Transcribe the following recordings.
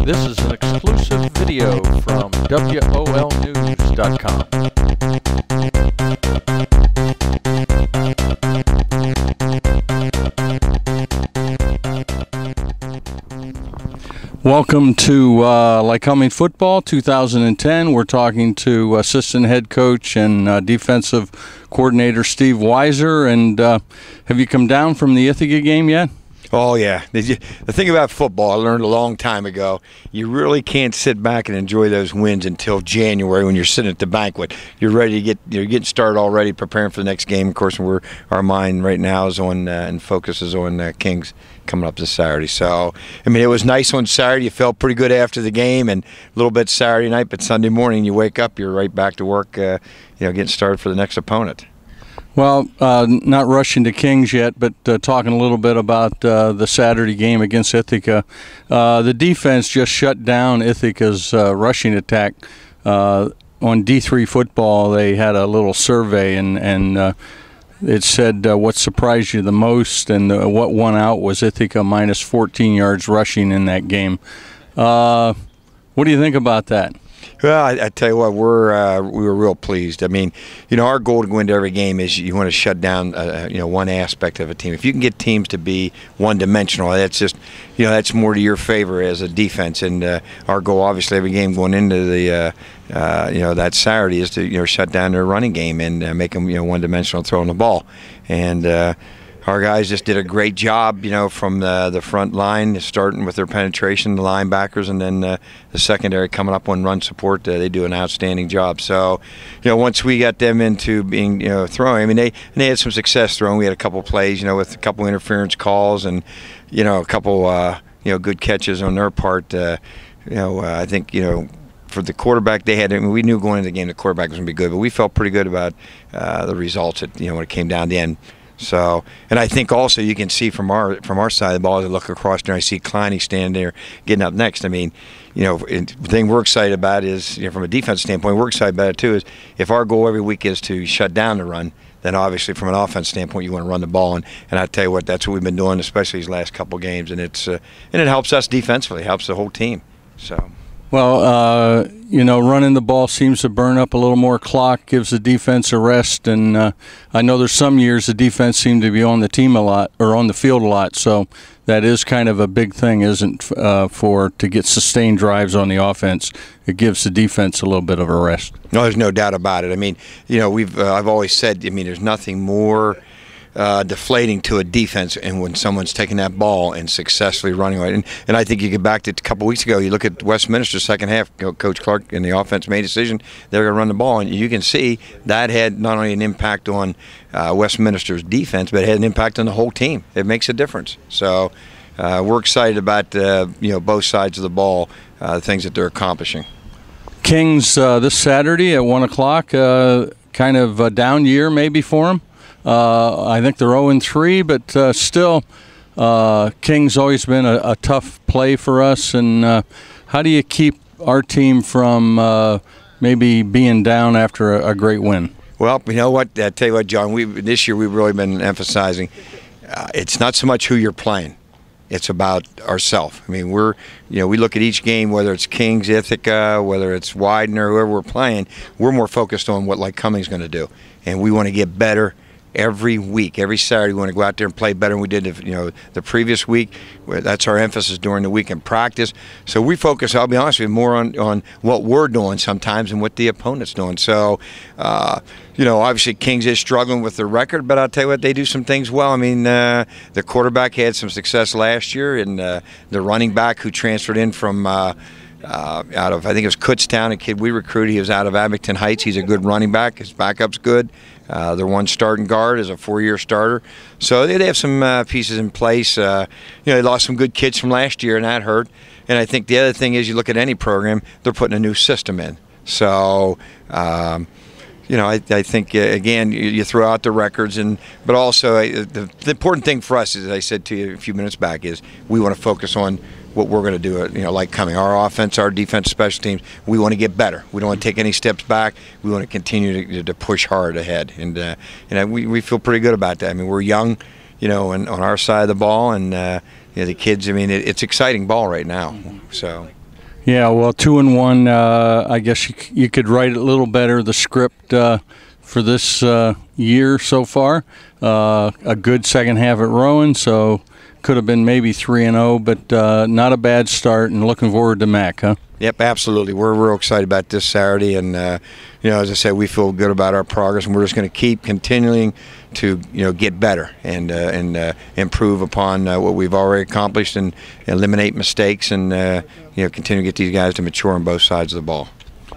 This is an exclusive video from WOLnews.com. Welcome to Lycoming Football 2010. We're talking to assistant head coach and defensive coordinator Steve Weiser. And have you come down from the Ithaca game yet? Oh, yeah. The thing about football, I learned a long time ago, you really can't sit back and enjoy those wins until January when you're sitting at the banquet. You're ready to you're getting started already, preparing for the next game. Of course, our mind right now is on and focus is on Kings coming up this Saturday. So, I mean, it was nice on Saturday. You felt pretty good after the game, and a little bit Saturday night, but Sunday morning you wake up, you're right back to work, getting started for the next opponent. Well, not rushing to Kings yet, but talking a little bit about the Saturday game against Ithaca. The defense just shut down Ithaca's rushing attack. On D3 football, they had a little survey, and it said what surprised you the most, and what won out was Ithaca minus 14 yards rushing in that game. What do you think about that? Well, I tell you what, we were real pleased. I mean, our goal to go into every game is you want to shut down, one aspect of a team. If you can get teams to be one-dimensional, that's just, that's more to your favor as a defense. And our goal, obviously, every game going into the, that Saturday is to, shut down their running game and make them, one-dimensional throwing the ball. And our guys just did a great job, from the front line, starting with their penetration, the linebackers, and then the secondary coming up on run support. They do an outstanding job. So, once we got them into being, throwing, I mean, they had some success throwing. We had a couple plays, with a couple interference calls and, a couple, good catches on their part. I think, for the quarterback they had, we knew going into the game the quarterback was going to be good, but we felt pretty good about the results, when it came down to the end. So, and I think also you can see from our side of the ball, as I look across there, I see Kleine standing there getting up next. I mean, the thing we're excited about is, from a defense standpoint, we're excited about it too, is if our goal every week is to shut down the run, then obviously from an offense standpoint, you want to run the ball. And I tell you what, that's what we've been doing, especially these last couple of games. And it helps us defensively, helps the whole team. So. Well, running the ball seems to burn up a little more clock, gives the defense a rest, and I know there's some years the defense seemed to be on the team a lot, or on the field a lot, so that is kind of a big thing, isn't to get sustained drives on the offense. It gives the defense a little bit of a rest. No, there's no doubt about it. I mean, I've always said, there's nothing more deflating to a defense, and when someone's taking that ball and successfully running it. And I think you get back to a couple weeks ago, you look at Westminster's second half, Coach Clark and the offense made a decision, they're going to run the ball, and you can see that had not only an impact on Westminster's defense, but it had an impact on the whole team. It makes a difference. So we're excited about both sides of the ball, the things that they're accomplishing. Kings this Saturday at 1 o'clock, kind of a down year maybe for them. I think they're 0-3, but still, King's always been a tough play for us. And how do you keep our team from maybe being down after a great win? Well, you know what? I tell you what, John. This year we've really been emphasizing it's not so much who you're playing; it's about ourselves. I mean, we look at each game, whether it's Kings, Ithaca, whether it's Widener, whoever we're playing. We're more focused on what Lycoming's going to do, and we want to get better. Every week, every Saturday, we want to go out there and play better than we did, the previous week. That's our emphasis during the week in practice. So we focus, I'll be honest with you, more on what we're doing sometimes and what the opponent's doing. So, obviously Kings is struggling with their record, but I'll tell you what, they do some things well. I mean, the quarterback had some success last year, and the running back who transferred in from out of, I think it was Kutztown, a kid we recruited. He was out of Abington Heights. He's a good running back. His backup's good. Their one starting guard is a 4-year starter. So they have some pieces in place. They lost some good kids from last year, and that hurt. And I think the other thing is, you look at any program, they're putting a new system in. So, I think, again, you throw out the records, but also the important thing for us, as I said to you a few minutes back, is we want to focus on what we're going to do, Lycoming. Our offense, our defense, special teams, we want to get better. We don't want to take any steps back. We want to continue to push hard ahead, and we feel pretty good about that. I mean, we're young, on our side of the ball, and the kids. I mean, it's exciting ball right now. So. Yeah, well, 2-1. I guess you could write it a little better. The script for this year so far. A good second half at Rowan, so could have been maybe 3-0, but not a bad start. And looking forward to MAC, huh? Yep, absolutely. We're real excited about this Saturday, and as I said, we feel good about our progress, and we're just going to keep continuing to get better and improve upon what we've already accomplished, and eliminate mistakes, and continue to get these guys to mature on both sides of the ball.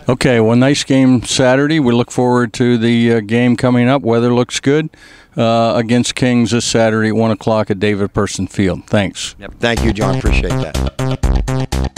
Okay, well, nice game Saturday. We look forward to the game coming up. Weather looks good against Kings this Saturday at 1 o'clock at David Person Field. Thanks. Yep. Thank you, John. Appreciate that.